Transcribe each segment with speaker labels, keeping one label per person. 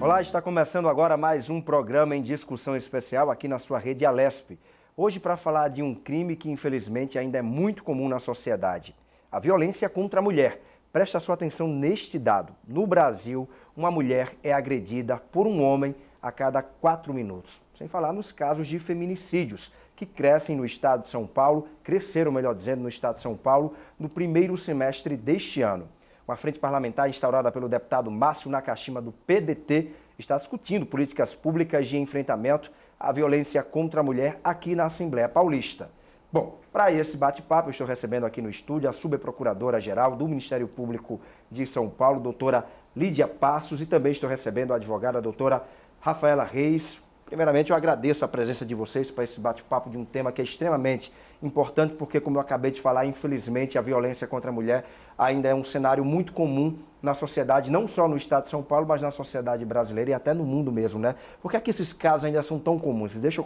Speaker 1: Olá, está começando agora mais um programa em discussão especial aqui na sua rede Alesp. Hoje para falar de um crime que infelizmente ainda é muito comum na sociedade, a violência contra a mulher. Preste a sua atenção neste dado. No Brasil, uma mulher é agredida por um homem a cada 4 minutos. Sem falar nos casos de feminicídios, que crescem no estado de São Paulo, cresceram, melhor dizendo, no estado de São Paulo, no primeiro semestre deste ano. Uma frente parlamentar instaurada pelo deputado Márcio Nakashima, do PDT, está discutindo políticas públicas de enfrentamento à violência contra a mulher aqui na Assembleia Paulista. Bom, para esse bate-papo, eu estou recebendo aqui no estúdio a subprocuradora-geral do Ministério Público de São Paulo, doutora Lídia Passos, e também estou recebendo a advogada doutora Rafaela Reis. Primeiramente, eu agradeço a presença de vocês para esse bate-papo de um tema que é extremamente importante, porque, como eu acabei de falar, infelizmente, a violência contra a mulher ainda é um cenário muito comum na sociedade, não só no estado de São Paulo, mas na sociedade brasileira e até no mundo mesmo, né? Por que é que esses casos ainda são tão comuns? Deixa eu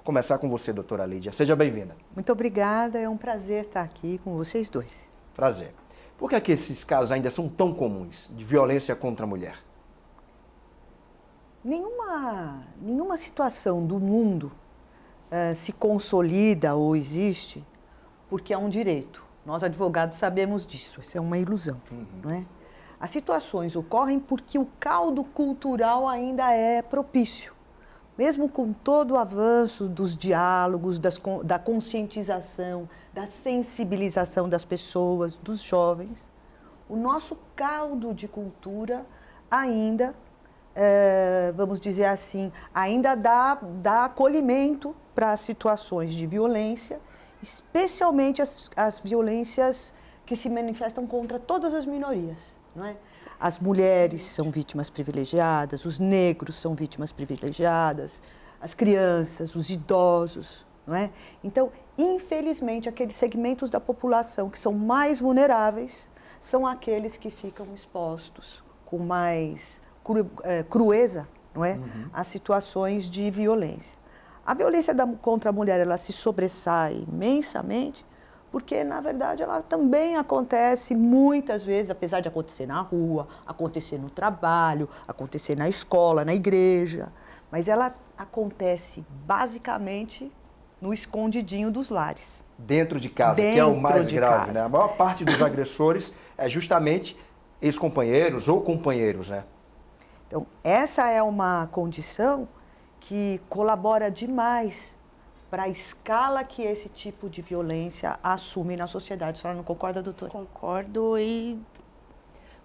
Speaker 1: começar com você, doutora Lídia. Seja bem-vinda.
Speaker 2: Muito obrigada, é um prazer estar aqui com vocês dois.
Speaker 1: Prazer. Por que é que esses casos ainda são tão comuns de violência contra a mulher?
Speaker 2: Nenhuma situação do mundo se consolida ou existe porque é um direito. Nós, advogados, sabemos disso, isso é uma ilusão, não é? As situações ocorrem porque o caldo cultural ainda é propício. Mesmo com todo o avanço dos diálogos, da conscientização, da sensibilização das pessoas, dos jovens, o nosso caldo de cultura ainda, vamos dizer assim, ainda dá acolhimento para situações de violência, especialmente as violências que se manifestam contra todas as minorias. Não é? As mulheres são vítimas privilegiadas, os negros são vítimas privilegiadas, as crianças, os idosos. Não é? Então, infelizmente, aqueles segmentos da população que são mais vulneráveis são aqueles que ficam expostos com mais crueza, não é? A situações de violência. A violência contra a mulher, ela se sobressai imensamente, porque, na verdade, ela também acontece muitas vezes, apesar de acontecer na rua, acontecer no trabalho, acontecer na escola, na igreja, mas ela acontece basicamente no escondidinho dos lares.
Speaker 1: Dentro de casa, que é o mais grave, né? A maior parte dos agressores é justamente ex-companheiros ou companheiros, né?
Speaker 2: Então, essa é uma condição que colabora demais para a escala que esse tipo de violência assume na sociedade. A senhora não concorda, doutora?
Speaker 3: Concordo e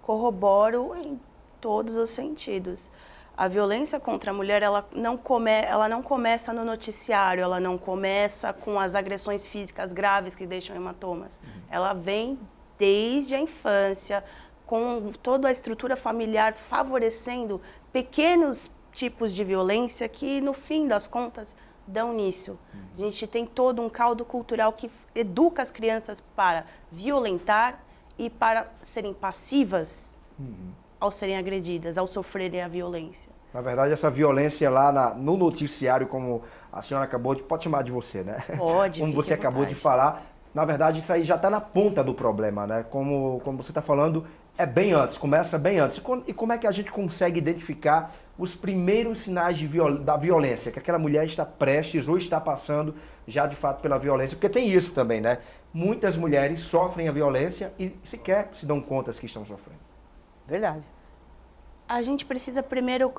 Speaker 3: corroboro em todos os sentidos. A violência contra a mulher, ela não começa no noticiário, ela não começa com as agressões físicas graves que deixam hematomas. Ela vem desde a infância, com toda a estrutura familiar favorecendo pequenos tipos de violência que, no fim das contas, dão nisso. A gente tem todo um caldo cultural que educa as crianças para violentar e para serem passivas ao serem agredidas, ao sofrerem a violência.
Speaker 1: Na verdade, essa violência lá no noticiário, como a senhora acabou de... Pode chamar de você, né?
Speaker 3: Pode,
Speaker 1: como você acabou de falar, na verdade, isso aí já está na ponta do problema, né? Como você está falando, é bem antes, começa bem antes. E como é que a gente consegue identificar os primeiros sinais da violência, que aquela mulher está prestes ou está passando já de fato pela violência? Porque tem isso também, né? Muitas mulheres sofrem a violência e sequer se dão conta que estão sofrendo.
Speaker 2: Verdade.
Speaker 3: A gente precisa primeiro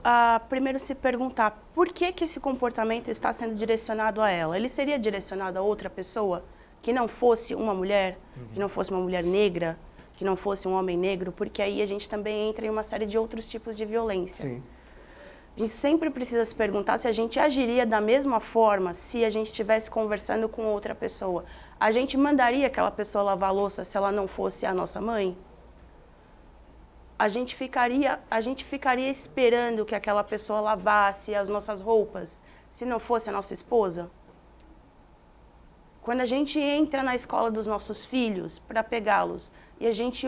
Speaker 3: se perguntar por que esse comportamento está sendo direcionado a ela. Ele seria direcionado a outra pessoa que não fosse uma mulher, que não fosse uma mulher negra, que não fosse um homem negro, porque aí a gente também entra em uma série de outros tipos de violência.
Speaker 1: Sim.
Speaker 3: A gente sempre precisa se perguntar se a gente agiria da mesma forma se a gente estivesse conversando com outra pessoa. A gente mandaria aquela pessoa lavar a louça se ela não fosse a nossa mãe? A gente ficaria esperando que aquela pessoa lavasse as nossas roupas se não fosse a nossa esposa? Quando a gente entra na escola dos nossos filhos para pegá-los e a gente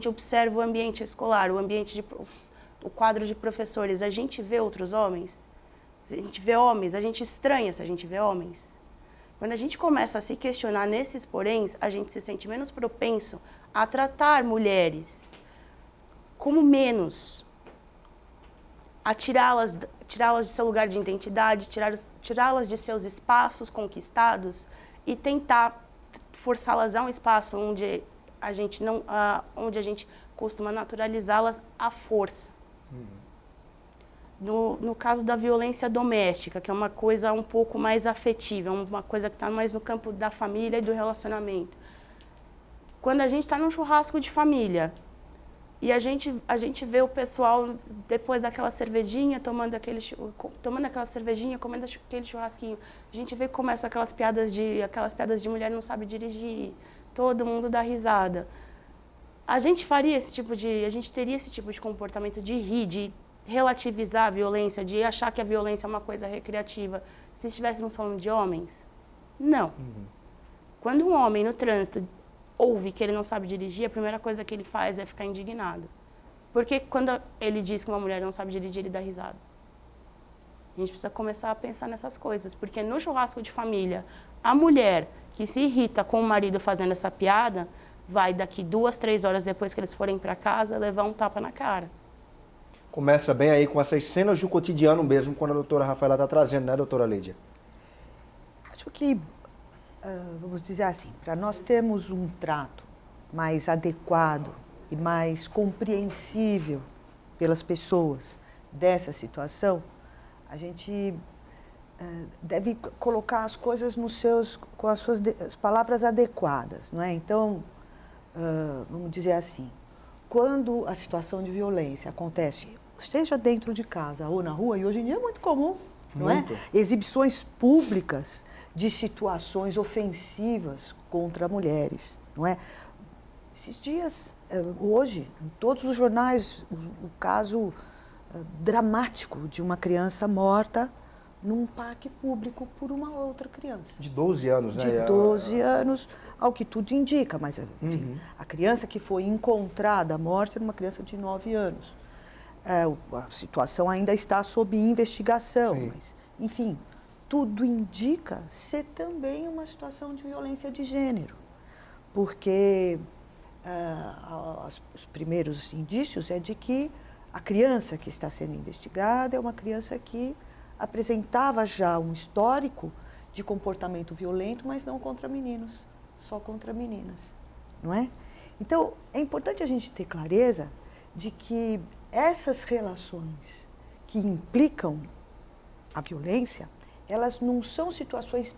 Speaker 3: observa o ambiente escolar, o quadro de professores, a gente vê outros homens? A gente vê homens, a gente estranha se a gente vê homens. Quando a gente começa a se questionar nesses poréns, a gente se sente menos propenso a tratar mulheres como menos, a tirá-las de seu lugar de identidade, tirá-las de seus espaços conquistados e tentar forçá-las a um espaço onde a gente costuma naturalizá-las à força. No caso da violência doméstica, que é uma coisa um pouco mais afetiva, uma coisa que está mais no campo da família e do relacionamento. Quando a gente está num churrasco de família e a gente vê o pessoal, depois daquela cervejinha, tomando aquela cervejinha, comendo aquele churrasquinho, a gente vê que começam aquelas piadas de mulher não sabe dirigir, todo mundo dá risada. A gente teria esse tipo de comportamento de rir, de relativizar a violência, de achar que a violência é uma coisa recreativa, se estivéssemos falando de homens? Não. Quando um homem no trânsito ouve que ele não sabe dirigir, a primeira coisa que ele faz é ficar indignado. Porque quando ele diz que uma mulher não sabe dirigir, ele dá risada. A gente precisa começar a pensar nessas coisas, porque no churrasco de família, a mulher que se irrita com o marido fazendo essa piada, vai daqui 2, 3 horas depois que eles forem para casa, levar um tapa na cara.
Speaker 1: Começa bem aí com essas cenas do cotidiano mesmo, quando a doutora Rafaela está trazendo, né, doutora Lídia?
Speaker 2: Acho que, vamos dizer assim, para nós termos um trato mais adequado e mais compreensível pelas pessoas dessa situação, a gente deve colocar as coisas com as suas as palavras adequadas, não é? Então, vamos dizer assim, quando a situação de violência acontece, seja dentro de casa ou na rua, e hoje em dia é muito comum, não é? Exibições públicas de situações ofensivas contra mulheres, não é? Esses dias, hoje, em todos os jornais, o caso dramático de uma criança morta num parque público por uma outra criança.
Speaker 1: De 12 anos, né?
Speaker 2: De 12 anos, ao que tudo indica, mas enfim, a criança que foi encontrada morta era uma criança de 9 anos. A situação ainda está sob investigação, mas, enfim, tudo indica ser também uma situação de violência de gênero, porque os primeiros indícios é de que a criança que está sendo investigada é uma criança que apresentava já um histórico de comportamento violento, mas não contra meninos, só contra meninas, não é? Então, é importante a gente ter clareza de que essas relações que implicam a violência, elas não são situações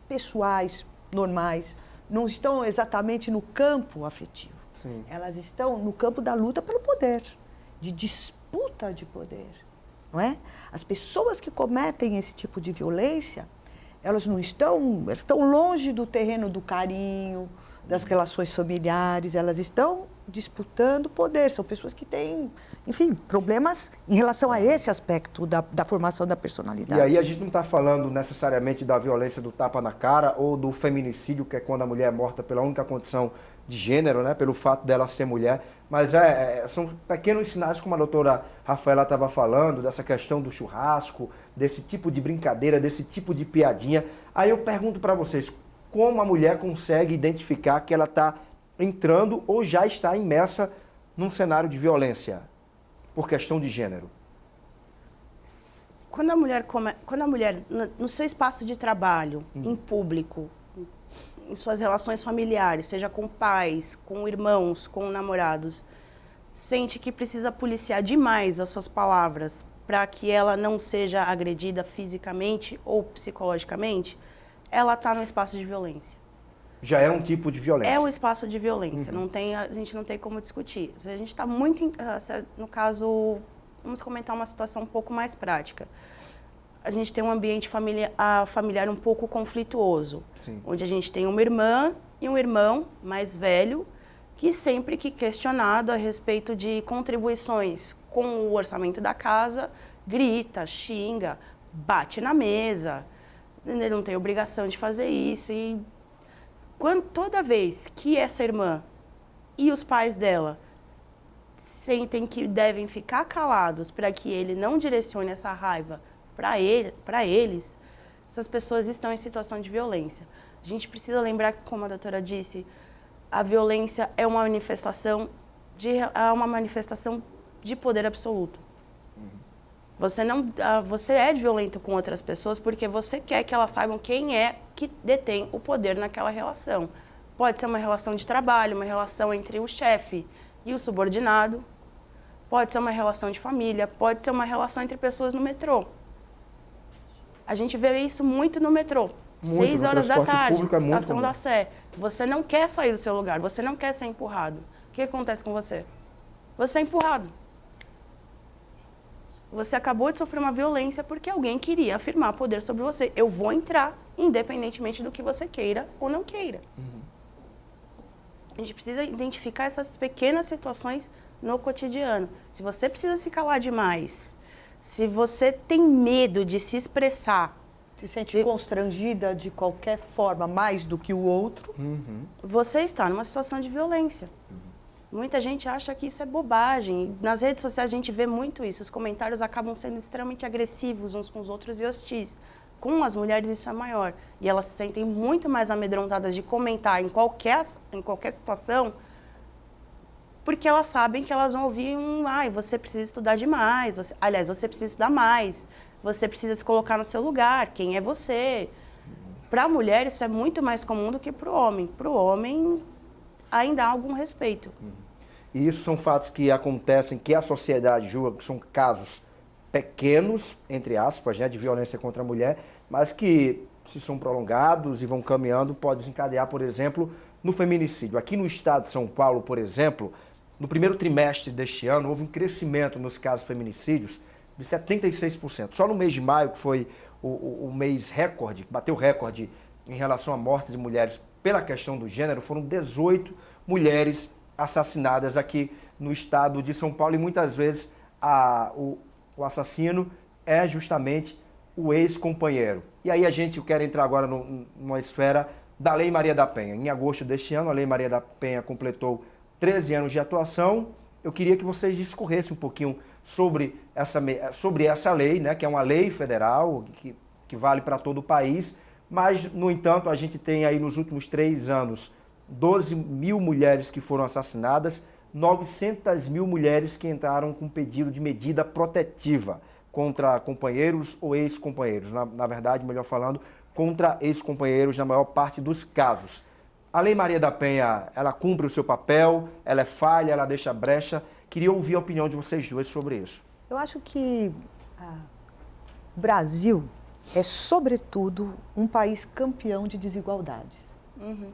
Speaker 2: pessoais, normais, não estão exatamente no campo afetivo.
Speaker 1: Sim.
Speaker 2: Elas estão no campo da luta pelo poder, de disputa de poder, não é? As pessoas que cometem esse tipo de violência, elas estão longe do terreno do carinho, das relações familiares, elas estão disputando poder. São pessoas que têm, enfim, problemas em relação a esse aspecto da formação da personalidade.
Speaker 1: E aí a gente não está falando necessariamente da violência do tapa na cara ou do feminicídio, que é quando a mulher é morta pela única condição de gênero, né, pelo fato dela ser mulher, mas são pequenos sinais, como a doutora Rafaela estava falando, dessa questão do churrasco, desse tipo de brincadeira, desse tipo de piadinha. Aí eu pergunto para vocês, como a mulher consegue identificar que ela está entrando ou já está imersa num cenário de violência por questão de gênero?
Speaker 3: Quando a mulher no seu espaço de trabalho, em público, em suas relações familiares, seja com pais, com irmãos, com namorados, sente que precisa policiar demais as suas palavras para que ela não seja agredida fisicamente ou psicologicamente, ela está no espaço de violência.
Speaker 1: Já é um tipo de violência.
Speaker 3: É um espaço de violência, a gente não tem como discutir. A gente está muito, no caso, vamos comentar uma situação um pouco mais prática. A gente tem um ambiente familiar um pouco conflituoso,
Speaker 1: Sim.
Speaker 3: Onde a gente tem uma irmã e um irmão mais velho que sempre que questionado a respeito de contribuições com o orçamento da casa, grita, xinga, bate na mesa, ele não tem obrigação de fazer isso. E toda vez que essa irmã e os pais dela sentem que devem ficar calados para que ele não direcione essa raiva para eles, essas pessoas estão em situação de violência. A gente precisa lembrar que, como a doutora disse, a violência é uma manifestação de poder absoluto. Você é violento com outras pessoas porque você quer que elas saibam quem é que detém o poder naquela relação. Pode ser uma relação de trabalho, uma relação entre o chefe e o subordinado. Pode ser uma relação de família, pode ser uma relação entre pessoas no metrô. A gente vê isso muito no metrô. 6 horas da tarde, estação da Sé. Você não quer sair do seu lugar, você não quer ser empurrado. O que acontece com você? Você é empurrado. Você acabou de sofrer uma violência porque alguém queria afirmar poder sobre você. Eu vou entrar, independentemente do que você queira ou não queira. A gente precisa identificar essas pequenas situações no cotidiano. Se você precisa se calar demais, se você tem medo de se expressar,
Speaker 2: se sente constrangida de qualquer forma, mais do que o outro,
Speaker 3: você está numa situação de violência. Muita gente acha que isso é bobagem. Nas redes sociais a gente vê muito isso. Os comentários acabam sendo extremamente agressivos uns com os outros e hostis. Com as mulheres isso é maior. E elas se sentem muito mais amedrontadas de comentar em qualquer situação, porque elas sabem que elas vão ouvir você precisa estudar demais. Você precisa estudar mais. Você precisa se colocar no seu lugar. Quem é você? Para a mulher isso é muito mais comum do que para o homem. Para o homem ainda há algum respeito.
Speaker 1: E isso são fatos que acontecem, que a sociedade julga que são casos pequenos, entre aspas, de violência contra a mulher, mas que, se são prolongados e vão caminhando, pode desencadear, por exemplo, no feminicídio. Aqui no estado de São Paulo, por exemplo, no primeiro trimestre deste ano, houve um crescimento nos casos de feminicídios de 76%. Só no mês de maio, que foi o mês recorde, bateu recorde em relação a mortes de mulheres pela questão do gênero, foram 18 mulheres assassinadas aqui no estado de São Paulo e muitas vezes o assassino é justamente o ex-companheiro. E aí eu quero entrar agora numa esfera da Lei Maria da Penha. Em agosto deste ano, a Lei Maria da Penha completou 13 anos de atuação. Eu queria que vocês discorressem um pouquinho sobre essa lei, né, que é uma lei federal, que vale para todo o país, mas, no entanto, a gente tem aí nos últimos 3 anos 12 mil mulheres que foram assassinadas, 900 mil mulheres que entraram com pedido de medida protetiva contra companheiros ou ex-companheiros. Na verdade, melhor falando, contra ex-companheiros na maior parte dos casos. A Lei Maria da Penha, ela cumpre o seu papel, ela é falha, ela deixa brecha. Queria ouvir a opinião de vocês duas sobre isso.
Speaker 2: Eu acho que o Brasil é, sobretudo, um país campeão de desigualdades,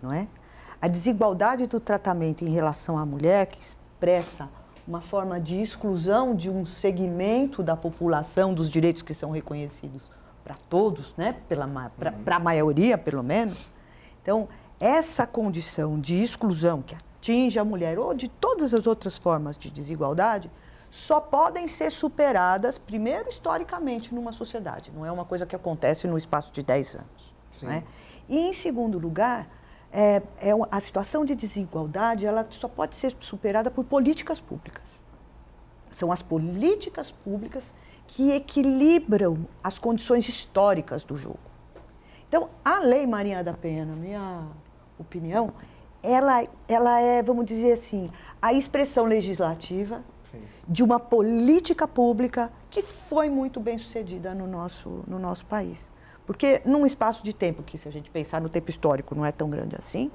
Speaker 2: não é? A desigualdade do tratamento em relação à mulher, que expressa uma forma de exclusão de um segmento da população, dos direitos que são reconhecidos para todos, né? Para a maioria, pelo menos. Então, essa condição de exclusão que atinge a mulher ou de todas as outras formas de desigualdade só podem ser superadas, primeiro, historicamente, numa sociedade. Não é uma coisa que acontece no espaço de 10 anos. Né? E, em segundo lugar, a situação de desigualdade ela só pode ser superada por políticas públicas. São as políticas públicas que equilibram as condições históricas do jogo. Então, a Lei Maria da Penha, na minha opinião, ela é, vamos dizer assim, a expressão legislativa de uma política pública que foi muito bem sucedida no nosso país. Porque num espaço de tempo que, se a gente pensar no tempo histórico, não é tão grande assim,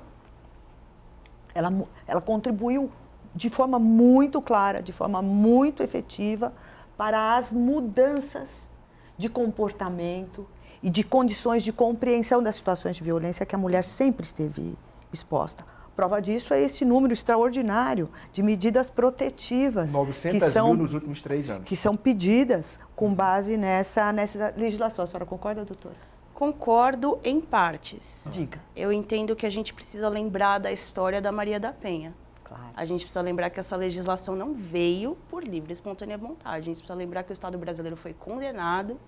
Speaker 2: ela contribuiu de forma muito clara, de forma muito efetiva para as mudanças de comportamento e de condições de compreensão das situações de violência que a mulher sempre esteve exposta. Prova disso é esse número extraordinário de medidas protetivas.
Speaker 1: 900 mil nos últimos 3 anos.
Speaker 2: Que são pedidas com base nessa legislação. A senhora concorda, doutora?
Speaker 3: Concordo em partes.
Speaker 2: Diga.
Speaker 3: Eu entendo que a gente precisa lembrar da história da Maria da Penha.
Speaker 2: Claro.
Speaker 3: A gente precisa lembrar que essa legislação não veio por livre e espontânea vontade. A gente precisa lembrar que o Estado brasileiro foi condenado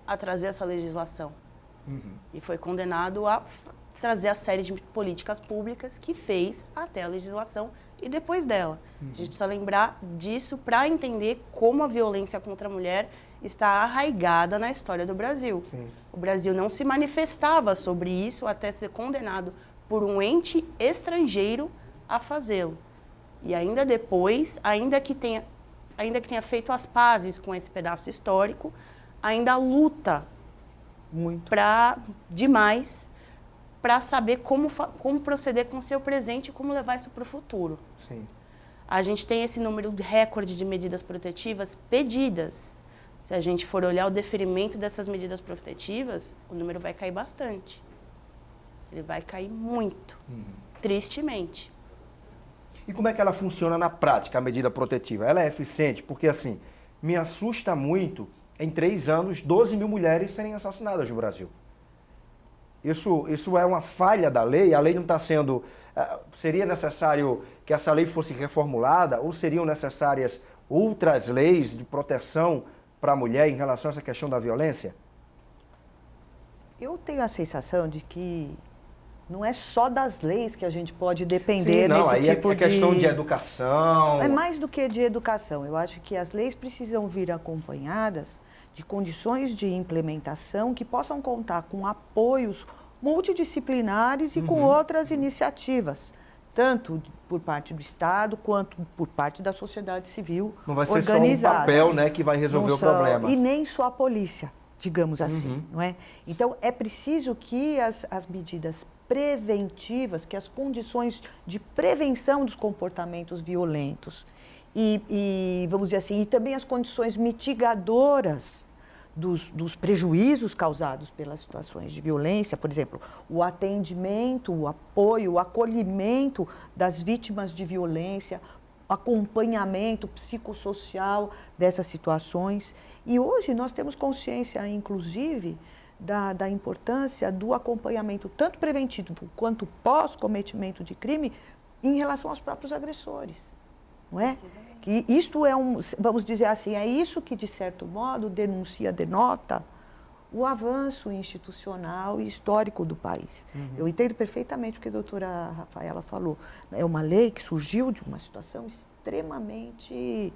Speaker 3: a trazer essa legislação. E foi condenado a trazer a série de políticas públicas que fez até a legislação e depois dela. A gente precisa lembrar disso para entender como a violência contra a mulher está arraigada na história do Brasil.
Speaker 1: Sim.
Speaker 3: O Brasil não se manifestava sobre isso até ser condenado por um ente estrangeiro a fazê-lo. E ainda depois, ainda que tenha que tenha feito as pazes com esse pedaço histórico, ainda luta
Speaker 2: Muito.
Speaker 3: demais para saber como proceder com o seu presente e como levar isso para o futuro.
Speaker 1: Sim.
Speaker 3: A gente tem esse número recorde de medidas protetivas pedidas. Se a gente for olhar o deferimento dessas medidas protetivas, o número vai cair bastante. Ele vai cair muito, tristemente.
Speaker 1: E como é que ela funciona na prática, a medida protetiva? Ela é eficiente? Porque, assim, me assusta muito, em 3 anos, 12 mil mulheres serem assassinadas no Brasil. Isso é uma falha da lei? A lei não está sendo... Seria necessário que essa lei fosse reformulada ou seriam necessárias outras leis de proteção para a mulher em relação a essa questão da violência?
Speaker 2: Eu tenho a sensação de que não é só das leis que a gente pode depender nesse
Speaker 1: aí
Speaker 2: tipo
Speaker 1: é questão de educação.
Speaker 2: É mais do que de educação. Eu acho que as leis precisam vir acompanhadas de condições de implementação que possam contar com apoios multidisciplinares e com outras iniciativas, tanto por parte do Estado quanto por parte da sociedade civil organizada.
Speaker 1: Não vai ser só um papel, né, que vai resolver o problema.
Speaker 2: E nem só a polícia, digamos assim, não é? Então, é preciso que as medidas preventivas, que as condições de prevenção dos comportamentos violentos e vamos dizer assim, e também as condições mitigadoras dos prejuízos causados pelas situações de violência, por exemplo, o atendimento, o apoio, o acolhimento das vítimas de violência, acompanhamento psicossocial dessas situações. E hoje nós temos consciência, inclusive, da importância do acompanhamento tanto preventivo quanto pós-cometimento de crime em relação aos próprios agressores, não é? Que isto é vamos dizer assim, é isso que, de certo modo, denota o avanço institucional e histórico do país. Eu entendo perfeitamente o que a doutora Rafaela falou. É uma lei que surgiu de uma situação extremamente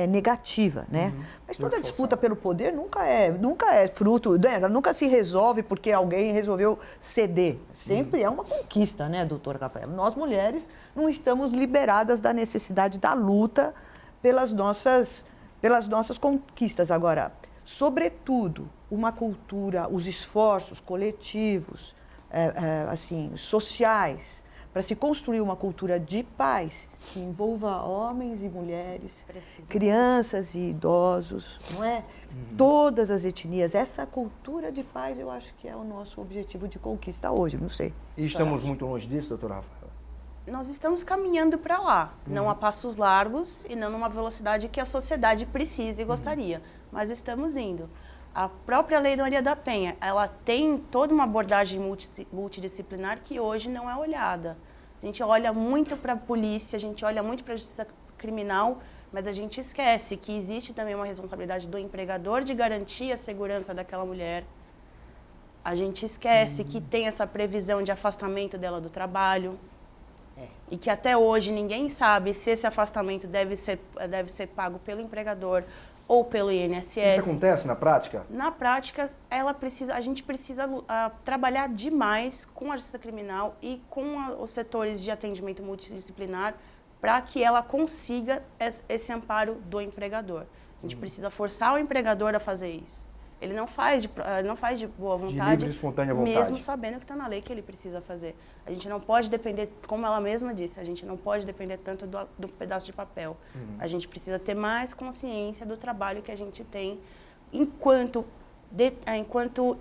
Speaker 2: negativa, né? Mas toda disputa pelo poder nunca é fruto, né? Ela nunca se resolve porque alguém resolveu ceder. Sempre é uma conquista, né, doutora Rafaela? Nós, mulheres, não estamos liberadas da necessidade da luta pelas nossas conquistas. Agora, sobretudo, uma cultura, os esforços coletivos, assim, sociais, para se construir uma cultura de paz que envolva homens e mulheres, crianças e idosos, não é? Todas as etnias. Essa cultura de paz, eu acho que é o nosso objetivo de conquista hoje, não sei.
Speaker 1: E estamos muito longe disso, doutora Rafaela?
Speaker 3: Nós estamos caminhando para lá, não a passos largos e não numa velocidade que a sociedade precisa e gostaria, mas estamos indo. A própria Lei da Maria da Penha, ela tem toda uma abordagem multidisciplinar que hoje não é olhada. A gente olha muito para a polícia, a gente olha muito para a justiça criminal, mas a gente esquece que existe também uma responsabilidade do empregador de garantir a segurança daquela mulher. A gente esquece que tem essa previsão de afastamento dela do trabalho. E que até hoje ninguém sabe se esse afastamento deve ser pago pelo empregador ou pelo INSS.
Speaker 1: Isso acontece na prática?
Speaker 3: Na prática, a gente precisa trabalhar demais com a justiça criminal e com os setores de atendimento multidisciplinar para que ela consiga esse amparo do empregador. A gente precisa forçar o empregador a fazer isso. Ele não faz de boa vontade,
Speaker 1: de livre e espontânea vontade,
Speaker 3: mesmo sabendo que está na lei que ele precisa fazer. A gente não pode depender, como ela mesma disse, a gente não pode depender tanto do pedaço de papel. A gente precisa ter mais consciência do trabalho que a gente tem enquanto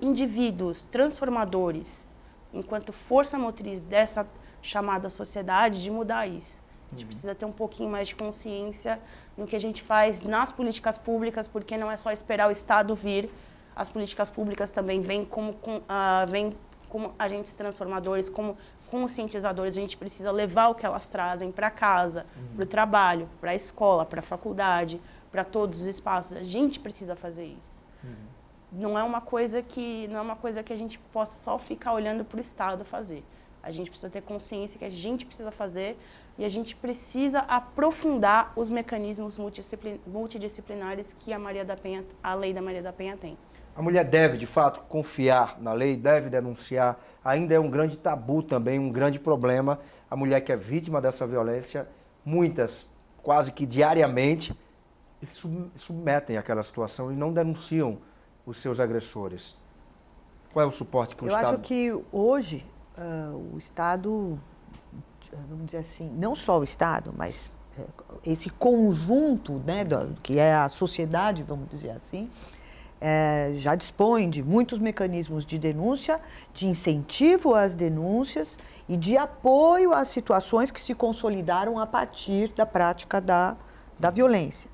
Speaker 3: indivíduos transformadores, enquanto força motriz dessa chamada sociedade, de mudar isso. A gente precisa ter um pouquinho mais de consciência no que a gente faz nas políticas públicas, porque não é só esperar o Estado vir. As políticas públicas também vêm como agentes transformadores, como conscientizadores. A gente precisa levar o que elas trazem para casa, para o trabalho, para a escola, para a faculdade, para todos os espaços. A gente precisa fazer isso. Não é uma coisa que a gente possa só ficar olhando para o Estado fazer. A gente precisa ter consciência que a gente precisa fazer e a gente precisa aprofundar os mecanismos multidisciplinares que a Lei da Maria da Penha tem.
Speaker 1: A mulher deve, de fato, confiar na lei, deve denunciar. Ainda é um grande tabu também, um grande problema. A mulher que é vítima dessa violência, muitas, quase que diariamente, submetem àquela situação e não denunciam os seus agressores. Qual é o suporte que o Estado...
Speaker 2: Eu acho que hoje o Estado, vamos dizer assim, não só o Estado, mas esse conjunto, né, que é a sociedade, vamos dizer assim, já dispõe de muitos mecanismos de denúncia, de incentivo às denúncias e de apoio às situações que se consolidaram a partir da prática da violência.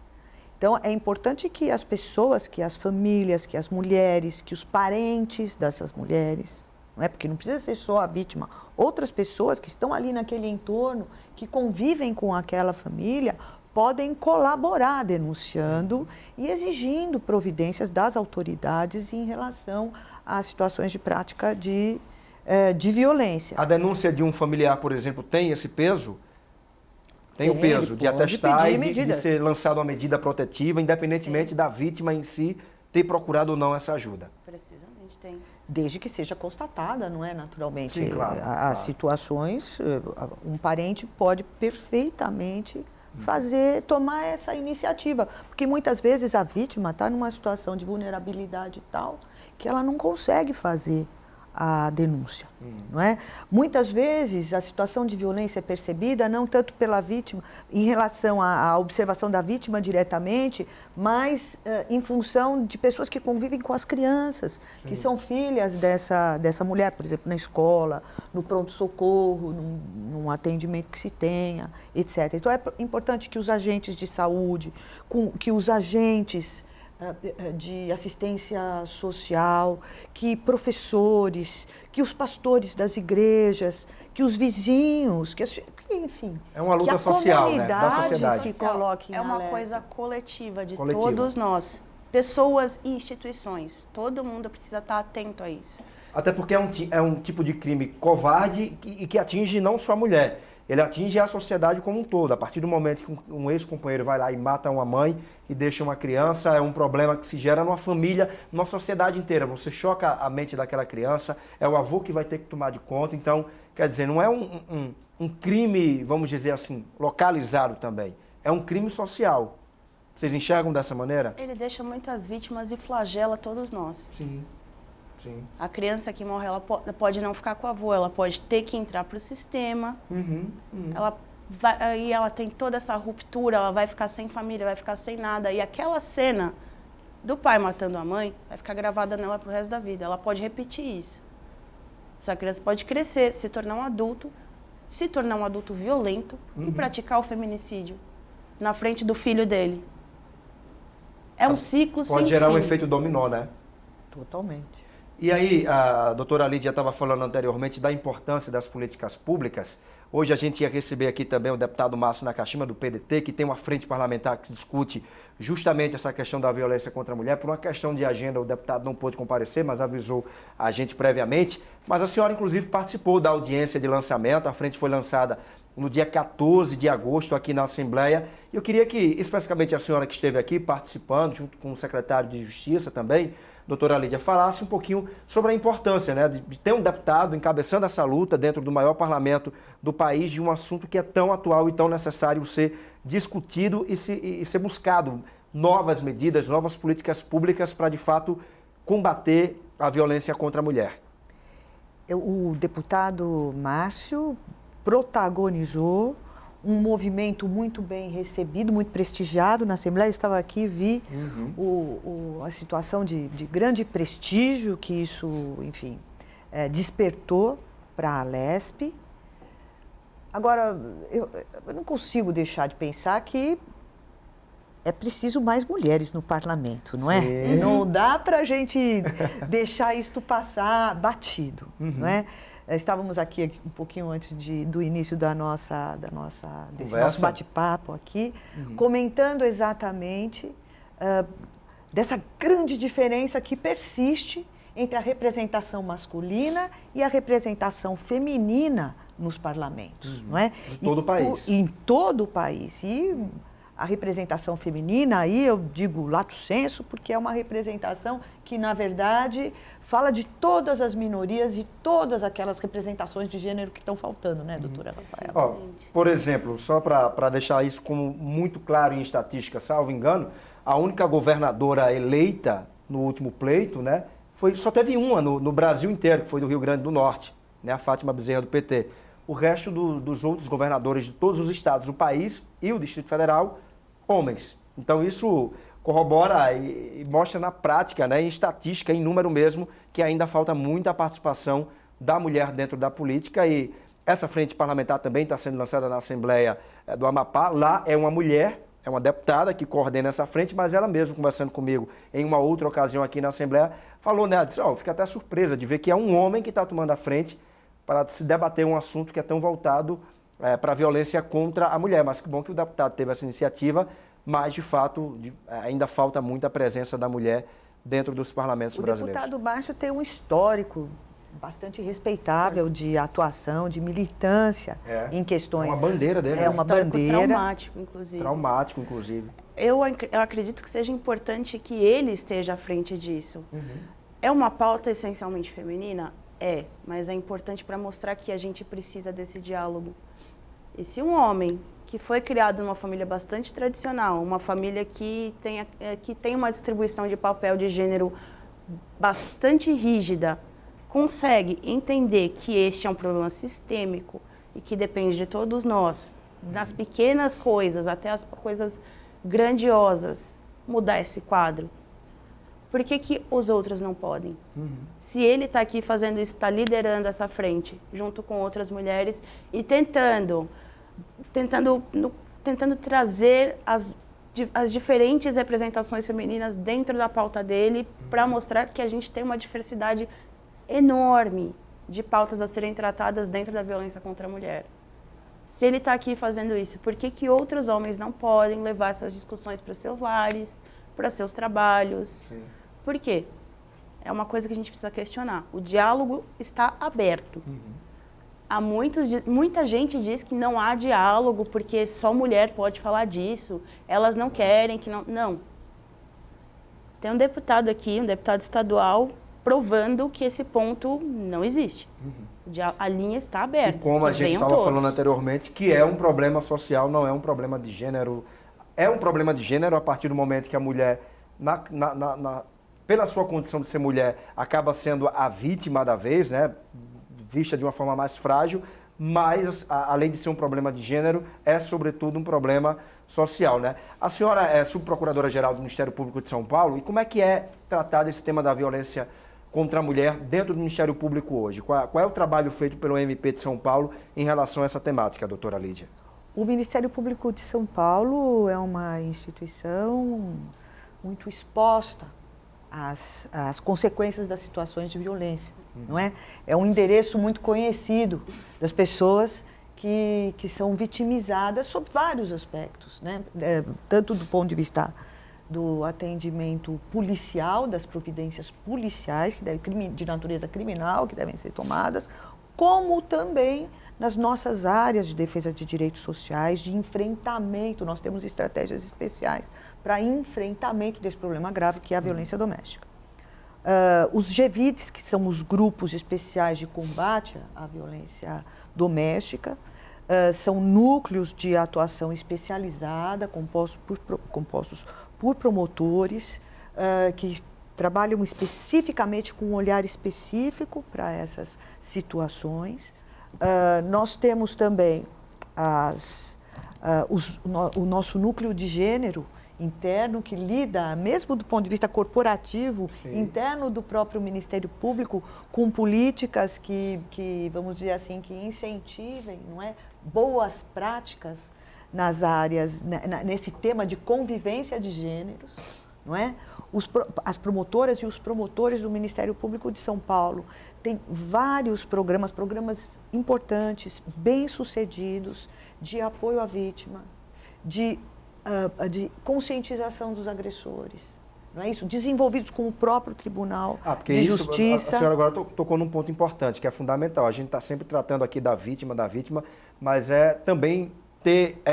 Speaker 2: Então, é importante que as pessoas, que as famílias, que as mulheres, que os parentes dessas mulheres, não é? Porque não precisa ser só a vítima, outras pessoas que estão ali naquele entorno, que convivem com aquela família, podem colaborar denunciando e exigindo providências das autoridades em relação às situações de prática de violência.
Speaker 1: A denúncia de um familiar, por exemplo, tem esse peso? Tem o peso de atestar e de ser lançada uma medida protetiva, independentemente da vítima em si ter procurado ou não essa ajuda.
Speaker 3: Precisamente tem.
Speaker 2: Desde que seja constatada, não é? Naturalmente.
Speaker 1: Sim, claro,
Speaker 2: as situações, um parente pode perfeitamente tomar essa iniciativa. Porque muitas vezes a vítima está numa situação de vulnerabilidade tal que ela não consegue fazer a denúncia, não é? Muitas vezes a situação de violência é percebida não tanto pela vítima, em relação à observação da vítima diretamente, mas em função de pessoas que convivem com as crianças, que são filhas dessa mulher, por exemplo, na escola, no pronto-socorro, num atendimento que se tenha, etc. Então é importante que os agentes de saúde, que os agentes de assistência social, que professores, que os pastores das igrejas, que os vizinhos, que enfim...
Speaker 1: É uma luta social, né, da sociedade.
Speaker 2: Se coloque em
Speaker 3: uma
Speaker 2: alerta.
Speaker 3: coisa coletiva de todos nós, pessoas e instituições. Todo mundo precisa estar atento a isso.
Speaker 1: Até porque é um tipo de crime covarde e que atinge não só a mulher. Ele atinge a sociedade como um todo. A partir do momento que um ex-companheiro vai lá e mata uma mãe e deixa uma criança, é um problema que se gera numa família, numa sociedade inteira. Você choca a mente daquela criança, é o avô que vai ter que tomar de conta. Então, quer dizer, não é um crime, vamos dizer assim, localizado também. É um crime social. Vocês enxergam dessa maneira?
Speaker 3: Ele deixa muitas vítimas e flagela todos nós.
Speaker 1: Sim. Sim.
Speaker 3: A criança que morre, ela pode não ficar com o avô, ela pode ter que entrar para o sistema. Ela tem toda essa ruptura, ela vai ficar sem família, vai ficar sem nada. E aquela cena do pai matando a mãe vai ficar gravada nela para o resto da vida. Ela pode repetir isso. Essa criança pode crescer, se tornar um adulto violento e praticar o feminicídio na frente do filho dele. É um ciclo sem fim.
Speaker 1: Pode gerar um efeito dominó, né?
Speaker 2: Totalmente.
Speaker 1: E aí, a doutora Lídia estava falando anteriormente da importância das políticas públicas. Hoje a gente ia receber aqui também o deputado Márcio Nakashima, do PDT, que tem uma frente parlamentar que discute justamente essa questão da violência contra a mulher. Por uma questão de agenda, o deputado não pôde comparecer, mas avisou a gente previamente. Mas a senhora, inclusive, participou da audiência de lançamento. A frente foi lançada no dia 14 de agosto aqui na Assembleia. E eu queria que, especificamente a senhora que esteve aqui participando, junto com o secretário de Justiça também, doutora Lídia, falasse um pouquinho sobre a importância, né, de ter um deputado encabeçando essa luta dentro do maior parlamento do país de um assunto que é tão atual e tão necessário ser discutido e ser buscado novas medidas, novas políticas públicas para, de fato, combater a violência contra a mulher.
Speaker 2: O deputado Márcio protagonizou um movimento muito bem recebido, muito prestigiado na Assembleia. Eu estava aqui, vi a situação de grande prestígio que isso, enfim, despertou para a Alesp. Agora, eu não consigo deixar de pensar que é preciso mais mulheres no parlamento, não é?
Speaker 1: Sim.
Speaker 2: Não dá para a gente deixar isto passar batido, não é? Estávamos aqui um pouquinho antes do início desse nosso bate-papo aqui, comentando exatamente dessa grande diferença que persiste entre a representação masculina e a representação feminina nos parlamentos, não é?
Speaker 1: Em todo o país.
Speaker 2: Em todo o país. E a representação feminina, aí eu digo lato sensu, porque é uma representação que, na verdade, fala de todas as minorias e todas aquelas representações de gênero que estão faltando, né, doutora Rafaela?
Speaker 1: Ó, por exemplo, só para deixar isso como muito claro em estatística, salvo engano, a única governadora eleita no último pleito, né, só teve uma no Brasil inteiro, que foi do Rio Grande do Norte, né, a Fátima Bezerra do PT. O resto dos outros governadores de todos os estados do país e o Distrito Federal, homens. Então isso corrobora e mostra na prática, né, em estatística, em número mesmo, que ainda falta muita participação da mulher dentro da política. E essa frente parlamentar também está sendo lançada na Assembleia do Amapá. Lá é uma mulher, é uma deputada que coordena essa frente, mas ela mesma, conversando comigo em uma outra ocasião aqui na Assembleia, falou, né, disse, fica até surpresa de ver que é um homem que está tomando a frente para se debater um assunto que é tão voltado para a violência contra a mulher. Mas que bom que o deputado teve essa iniciativa, mas, de fato, ainda falta muita presença da mulher dentro dos parlamentos brasileiros.
Speaker 2: O deputado Márcio tem um histórico bastante respeitável de atuação, de militância em questões...
Speaker 1: É uma bandeira dele.
Speaker 2: É uma bandeira.
Speaker 3: Traumático, inclusive.
Speaker 1: Traumático, inclusive.
Speaker 3: Eu acredito que seja importante que ele esteja à frente disso. É uma pauta essencialmente feminina? É, mas é importante para mostrar que a gente precisa desse diálogo. E se um homem que foi criado numa família bastante tradicional, uma família que tem uma distribuição de papel de gênero bastante rígida, consegue entender que este é um problema sistêmico e que depende de todos nós, das pequenas coisas até as coisas grandiosas, mudar esse quadro. Por que os outros não podem? Se ele está aqui fazendo isso, está liderando essa frente, junto com outras mulheres e tentando trazer as diferentes representações femininas dentro da pauta dele para mostrar que a gente tem uma diversidade enorme de pautas a serem tratadas dentro da violência contra a mulher. Se ele está aqui fazendo isso, por que outros homens não podem levar essas discussões para os seus lares, para seus trabalhos?
Speaker 1: Sim.
Speaker 3: Por quê? É uma coisa que a gente precisa questionar. O diálogo está aberto. Muita gente diz que não há diálogo porque só mulher pode falar disso. Elas não querem que não... Não. Tem um deputado aqui, um deputado estadual, provando que esse ponto não existe. A linha está aberta.
Speaker 1: E como a gente estava falando anteriormente, que é um problema social, não é um problema de gênero. É um problema de gênero a partir do momento que a mulher... pela sua condição de ser mulher, acaba sendo a vítima da vez, né? Vista de uma forma mais frágil, mas, além de ser um problema de gênero, é, sobretudo, um problema social, né? A senhora é subprocuradora-geral do Ministério Público de São Paulo, e como é que é tratado esse tema da violência contra a mulher dentro do Ministério Público hoje? Qual é o trabalho feito pelo MP de São Paulo em relação a essa temática, doutora Lídia?
Speaker 2: O Ministério Público de São Paulo é uma instituição muito exposta às consequências das situações de violência, não é? É um endereço muito conhecido das pessoas que são vitimizadas sob vários aspectos, né? Tanto do ponto de vista do atendimento policial, das providências policiais de natureza criminal que devem ser tomadas, como também nas nossas áreas de defesa de direitos sociais, de enfrentamento. Nós temos estratégias especiais para enfrentamento desse problema grave que é a violência doméstica. Os GVIDs, que são os grupos especiais de combate à violência doméstica, são núcleos de atuação especializada, compostos por promotores, que trabalham especificamente com um olhar específico para essas situações. Nós temos também o nosso núcleo de gênero interno, que lida, mesmo do ponto de vista corporativo, interno do próprio Ministério Público, com políticas que vamos dizer assim, que incentivem, não é, boas práticas nas áreas, nesse tema de convivência de gêneros, não é? As promotoras e os promotores do Ministério Público de São Paulo têm vários programas importantes, bem-sucedidos, de apoio à vítima, de conscientização dos agressores, não é isso? Desenvolvidos com o próprio Tribunal de Justiça.
Speaker 1: A senhora agora tocou num ponto importante, que é fundamental. A gente está sempre tratando aqui da vítima, mas é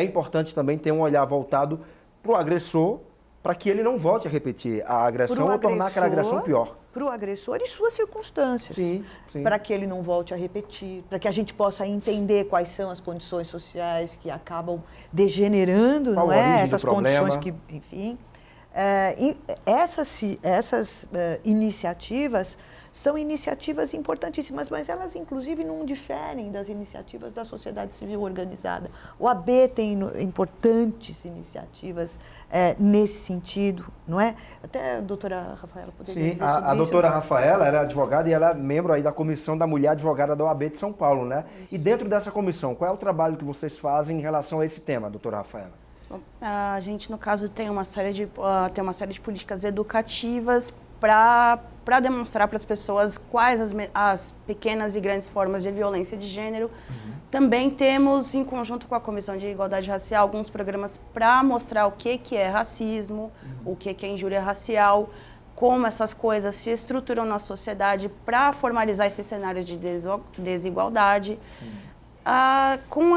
Speaker 1: importante também ter um olhar voltado para o agressor, para que ele não volte a repetir a agressão ou tornar aquela agressão pior.
Speaker 2: Para o agressor e suas circunstâncias.
Speaker 1: Sim, sim.
Speaker 2: Para que ele não volte a repetir, para que a gente possa entender quais são as condições sociais que acabam degenerando,
Speaker 1: Qual
Speaker 2: não
Speaker 1: a origem
Speaker 2: é?
Speaker 1: do
Speaker 2: Essas
Speaker 1: problema.
Speaker 2: condições que, enfim. Essas iniciativas são iniciativas importantíssimas, mas elas, inclusive, não diferem das iniciativas da sociedade civil organizada. O AB tem importantes iniciativas nesse sentido, não é? Até a doutora Rafaela poderia dizer sobre
Speaker 1: a
Speaker 2: isso.
Speaker 1: doutora Rafaela, ela é advogada e ela é membro aí da comissão da Mulher Advogada da OAB de São Paulo, né? Isso. E dentro dessa comissão, qual é o trabalho que vocês fazem em relação a esse tema, doutora Rafaela?
Speaker 3: Bom, a gente, no caso, tem uma série de políticas educativas para demonstrar para as pessoas quais as pequenas e grandes formas de violência de gênero. Também temos, em conjunto com a Comissão de Igualdade Racial, alguns programas para mostrar o que é racismo, o que é injúria racial, como essas coisas se estruturam na sociedade para formalizar esses cenários de desigualdade. Com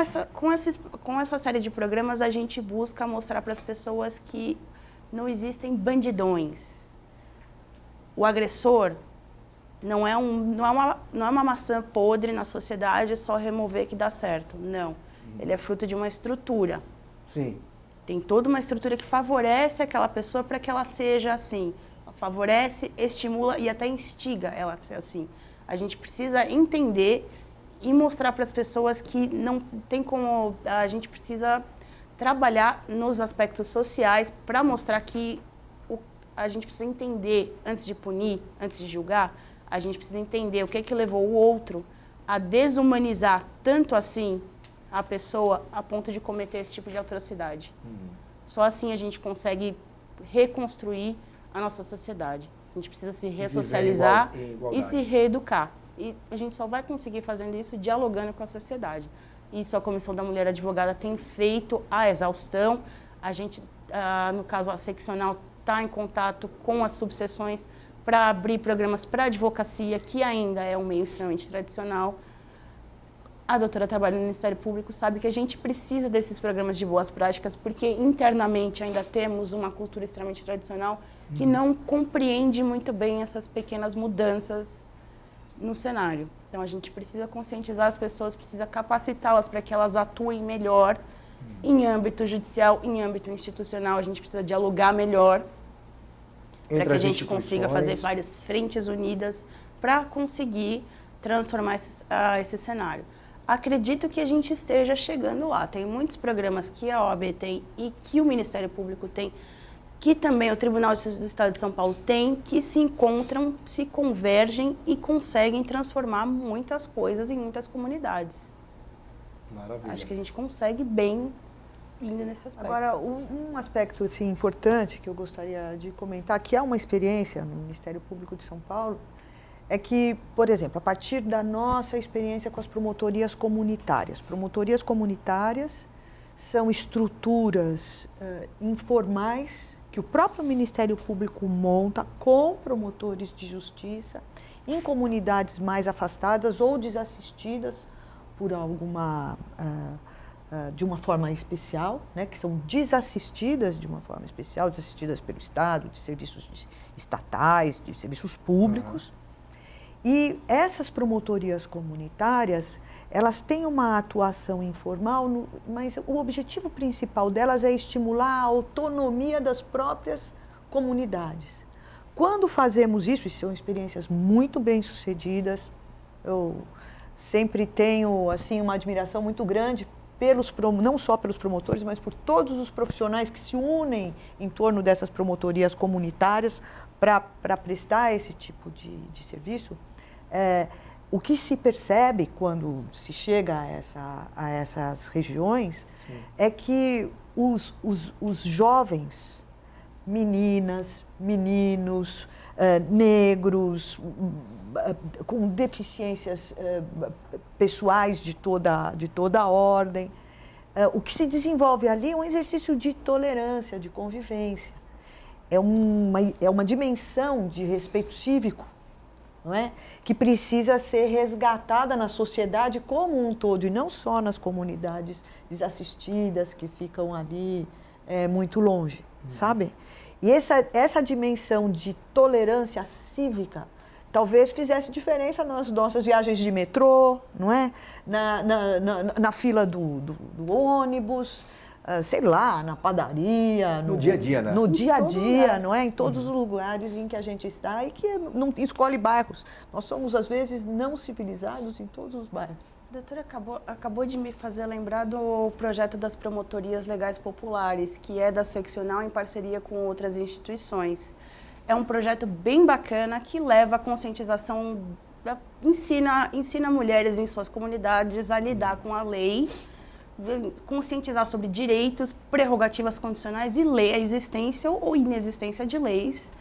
Speaker 3: essa série de programas, a gente busca mostrar para as pessoas que não existem bandidões. O agressor não é uma maçã podre na sociedade, é só remover que dá certo. Não. Ele é fruto de uma estrutura.
Speaker 1: Sim.
Speaker 3: Tem toda uma estrutura que favorece aquela pessoa para que ela seja assim. Favorece, estimula e até instiga ela a ser assim. A gente precisa entender e mostrar para as pessoas que não tem como... A gente precisa trabalhar nos aspectos sociais para mostrar que a gente precisa entender, antes de punir, antes de julgar, a gente precisa entender o que levou o outro a desumanizar tanto assim a pessoa a ponto de cometer esse tipo de atrocidade. Só assim a gente consegue reconstruir a nossa sociedade. A gente precisa se ressocializar e se reeducar. E a gente só vai conseguir fazendo isso dialogando com a sociedade. Isso a Comissão da Mulher Advogada tem feito à exaustão. A gente, no caso, a seccional está em contato com as subseções para abrir programas para advocacia, que ainda é um meio extremamente tradicional. A doutora trabalha no Ministério Público, sabe que a gente precisa desses programas de boas práticas, porque internamente ainda temos uma cultura extremamente tradicional que não compreende muito bem essas pequenas mudanças no cenário. Então, a gente precisa conscientizar as pessoas, precisa capacitá-las para que elas atuem melhor em âmbito judicial, em âmbito institucional. A gente precisa dialogar melhor para que a gente consiga fazer várias frentes unidas para conseguir transformar esse cenário. Acredito que a gente esteja chegando lá. Tem muitos programas que a OAB tem e que o Ministério Público tem, que também o Tribunal de Justiça do Estado de São Paulo tem, que se encontram, se convergem e conseguem transformar muitas coisas em muitas comunidades.
Speaker 1: Maravilha.
Speaker 3: Acho que a gente consegue bem indo nesse aspecto.
Speaker 2: Agora, um aspecto assim, importante que eu gostaria de comentar, que é uma experiência no Ministério Público de São Paulo, é que, por exemplo, a partir da nossa experiência com as promotorias comunitárias. Promotorias comunitárias são estruturas informais que o próprio Ministério Público monta com promotores de justiça em comunidades mais afastadas ou desassistidas por alguma... de uma forma especial, né, que são desassistidas de uma forma especial, desassistidas pelo Estado, de serviços estatais, de serviços públicos. E essas promotorias comunitárias, elas têm uma atuação informal, mas o objetivo principal delas é estimular a autonomia das próprias comunidades. Quando fazemos isso, e são experiências muito bem-sucedidas, eu sempre tenho assim, uma admiração muito grande não só pelos promotores, mas por todos os profissionais que se unem em torno dessas promotorias comunitárias para prestar esse tipo de serviço. O que se percebe quando se chega a essas regiões é que os jovens, meninas, meninos, negros, com deficiências pessoais de toda a ordem. O que se desenvolve ali é um exercício de tolerância, de convivência. É uma dimensão de respeito cívico, não é? Que precisa ser resgatada na sociedade como um todo, e não só nas comunidades desassistidas que ficam ali muito longe, sabe? E essa dimensão de tolerância cívica talvez fizesse diferença nas nossas viagens de metrô, não é? Na fila do ônibus, sei lá, na padaria.
Speaker 1: No dia a dia, né?
Speaker 2: No dia a dia, não é? Em todos os lugares em que a gente está e que não escolhe bairros. Nós somos, às vezes, não civilizados em todos os bairros.
Speaker 3: A doutora acabou de me fazer lembrar do projeto das promotorias legais populares, que é da seccional em parceria com outras instituições. É um projeto bem bacana que leva a conscientização, ensina mulheres em suas comunidades a lidar com a lei, conscientizar sobre direitos, prerrogativas condicionais e a existência ou inexistência de leis,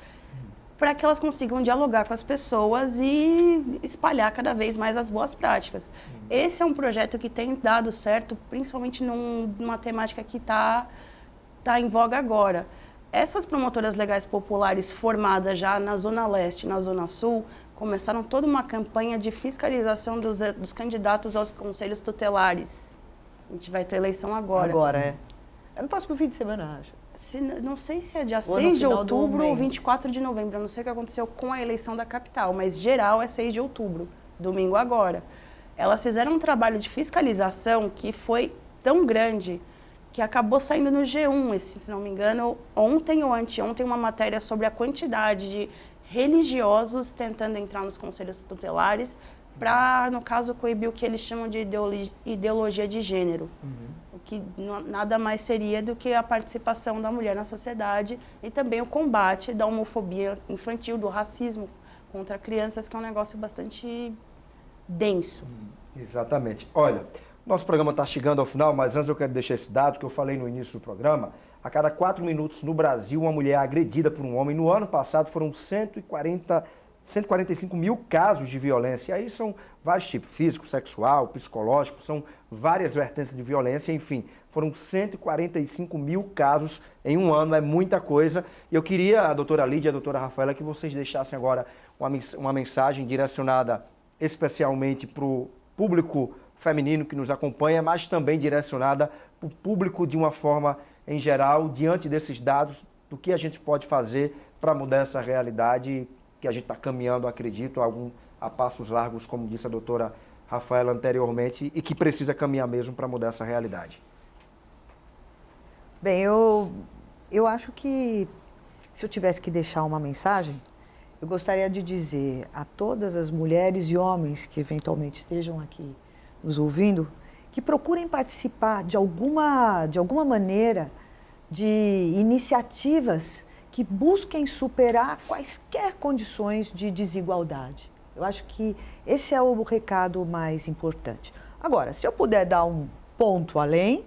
Speaker 3: para que elas consigam dialogar com as pessoas e espalhar cada vez mais as boas práticas. Esse é um projeto que tem dado certo, principalmente numa temática que está em voga agora. Essas promotoras legais populares formadas já na Zona Leste e na Zona Sul começaram toda uma campanha de fiscalização dos candidatos aos conselhos tutelares. A gente vai ter eleição agora.
Speaker 2: Agora, é. É no próximo fim de semana, acho.
Speaker 3: Não sei se é dia 6 de outubro ou 24 de novembro. Eu não sei o que aconteceu com a eleição da capital, mas geral é 6 de outubro, domingo agora. Elas fizeram um trabalho de fiscalização que foi tão grande que acabou saindo no G1, se não me engano, ontem ou anteontem, uma matéria sobre a quantidade de religiosos tentando entrar nos conselhos tutelares para, no caso, coibir o que eles chamam de ideologia de gênero. O que nada mais seria do que a participação da mulher na sociedade e também o combate da homofobia infantil, do racismo contra crianças, que é um negócio bastante denso.
Speaker 1: Exatamente. Olha, nosso programa está chegando ao final, mas antes eu quero deixar esse dado que eu falei no início do programa. A cada 4 minutos no Brasil, uma mulher é agredida por um homem. No ano passado foram 145 mil casos de violência. E aí são vários tipos, físico, sexual, psicológico, são várias vertentes de violência, enfim. Foram 145 mil casos em um ano, é muita coisa. E eu queria, a doutora Lídia e a doutora Rafaela, que vocês deixassem agora uma mensagem direcionada especialmente para o público feminino que nos acompanha, mas também direcionada para o público de uma forma em geral, diante desses dados, do que a gente pode fazer para mudar essa realidade que a gente está caminhando, acredito, a passos largos, como disse a doutora Rafaela anteriormente, e que precisa caminhar mesmo para mudar essa realidade.
Speaker 2: Bem, eu acho que se eu tivesse que deixar uma mensagem, eu gostaria de dizer a todas as mulheres e homens que eventualmente estejam aqui nos ouvindo, que procurem participar de alguma maneira de iniciativas que busquem superar quaisquer condições de desigualdade. Eu acho que esse é o recado mais importante. Agora, se eu puder dar um ponto além,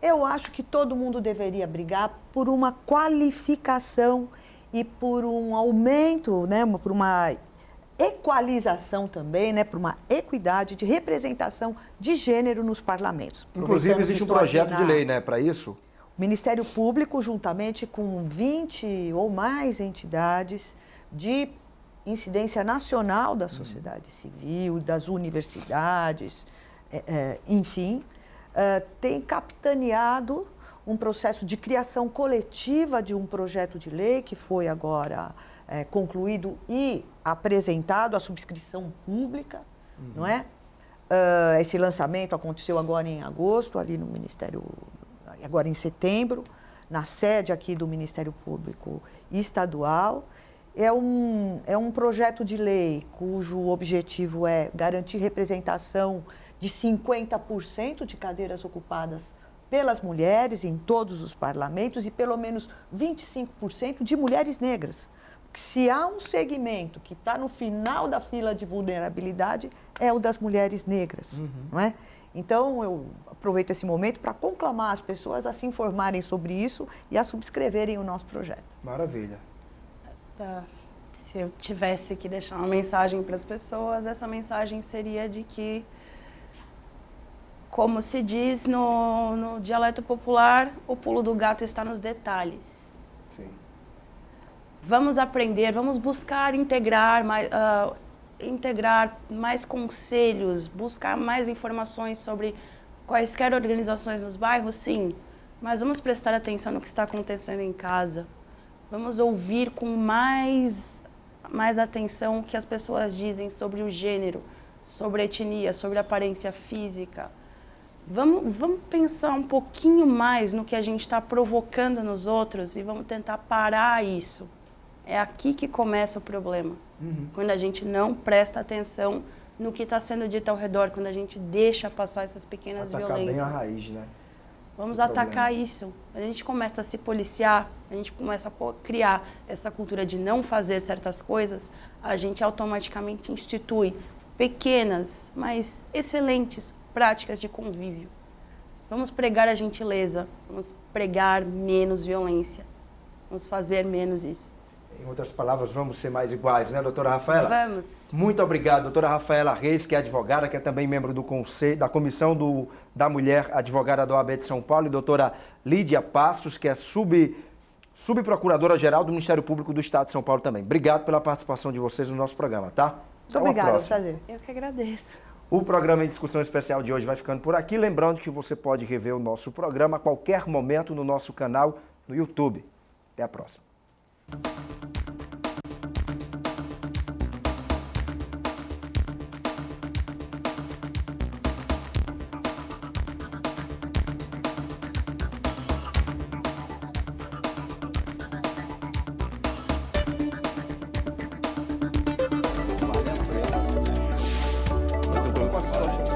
Speaker 2: eu acho que todo mundo deveria brigar por uma qualificação e por um aumento, né, por uma equalização também, né, por uma equidade de representação de gênero nos parlamentos.
Speaker 1: Inclusive, existe um projeto de lei, né, para isso?
Speaker 2: O Ministério Público, juntamente com 20 ou mais entidades de incidência nacional da sociedade civil, das universidades, enfim, tem capitaneado um processo de criação coletiva de um projeto de lei que foi agora concluído e apresentado à subscrição pública, não é? Esse lançamento aconteceu agora em agosto, ali no Ministério, agora em setembro, na sede aqui do Ministério Público Estadual. É um projeto de lei cujo objetivo é garantir representação de 50% de cadeiras ocupadas pelas mulheres em todos os parlamentos e pelo menos 25% de mulheres negras. Porque se há um segmento que está no final da fila de vulnerabilidade, é o das mulheres negras, não é? Então, eu aproveito esse momento para conclamar as pessoas a se informarem sobre isso e a subscreverem o nosso projeto.
Speaker 1: Maravilha.
Speaker 3: Se eu tivesse que deixar uma mensagem para as pessoas, essa mensagem seria de que, como se diz no dialeto popular, o pulo do gato está nos detalhes.
Speaker 1: Sim.
Speaker 3: Vamos aprender, vamos buscar integrar mais conselhos, buscar mais informações sobre quaisquer organizações nos bairros, sim. Mas vamos prestar atenção no que está acontecendo em casa. Vamos ouvir com mais atenção o que as pessoas dizem sobre o gênero, sobre a etnia, sobre a aparência física. Vamos pensar um pouquinho mais no que a gente está provocando nos outros e vamos tentar parar isso. É aqui que começa o problema. Quando a gente não presta atenção no que está sendo dito ao redor, quando a gente deixa passar essas pequenas violências.
Speaker 1: Atacar bem a raiz, né?
Speaker 3: Vamos atacar isso. A gente começa a se policiar, a gente começa a criar essa cultura de não fazer certas coisas, a gente automaticamente institui pequenas, mas excelentes práticas de convívio. Vamos pregar a gentileza, vamos pregar menos violência, vamos fazer menos isso.
Speaker 1: Em outras palavras, vamos ser mais iguais, né, doutora Rafaela?
Speaker 3: Vamos.
Speaker 1: Muito obrigado, doutora Rafaela Reis, que é advogada, que é também membro do conselho, da Comissão da Mulher, advogada da OAB de São Paulo, e doutora Lídia Passos, que é subprocuradora-geral do Ministério Público do Estado de São Paulo também. Obrigado pela participação de vocês no nosso programa, tá?
Speaker 2: Muito obrigada, prazer.
Speaker 3: Eu que agradeço.
Speaker 1: O programa em discussão especial de hoje vai ficando por aqui. Lembrando que você pode rever o nosso programa a qualquer momento no nosso canal no YouTube. Até a próxima.
Speaker 4: Participação.